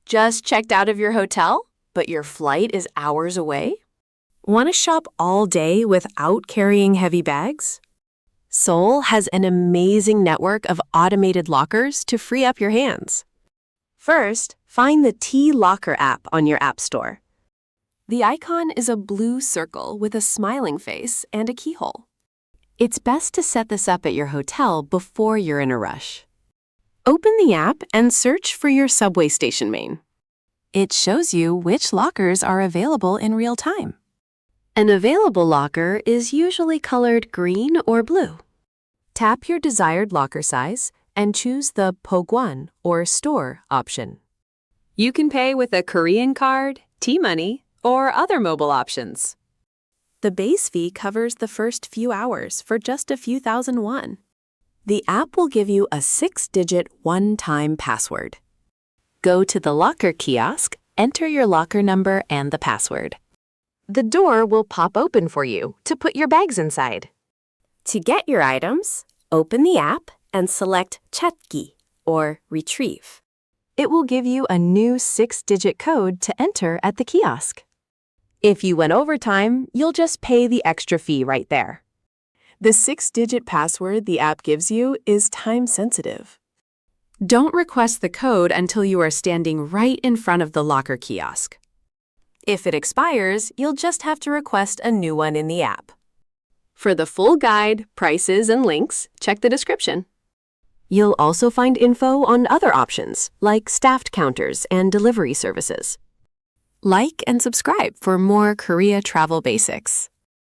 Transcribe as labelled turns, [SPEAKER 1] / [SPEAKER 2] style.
[SPEAKER 1] Just checked out of your hotel, but your flight is hours away? Want to shop all day without carrying heavy bags? Seoul has an amazing network of automated lockers to free up your hands. First, find the T-Locker app on your app store. The icon is a blue circle with a smiling face and a keyhole. It's best to set this up at your hotel before you're in a rush. Open the app and search for your subway station name. It shows you which lockers are available in real time. An available locker is usually colored green or blue. Tap your desired locker size and choose the Pogwan or store option. You can pay with a Korean card, T-Money, or other mobile options. The base fee covers the first few hours for just a few thousand won. The app will give you a 6-digit one-time password. Go to the locker kiosk, enter your locker number and the password. The door will pop open for you to put your bags inside. To get your items, open the app and select 찾기 or retrieve. It will give you a new 6-digit code to enter at the kiosk. If you went overtime, you'll just pay the extra fee right there. The 6-digit password the app gives you is time-sensitive. Don't request the code until you are standing right in front of the locker kiosk. If it expires, you'll just have to request a new one in the app. For the full guide, prices, and links, check the description. You'll also find info on other options, like staffed counters and delivery services. Like and subscribe for more Korea travel basics.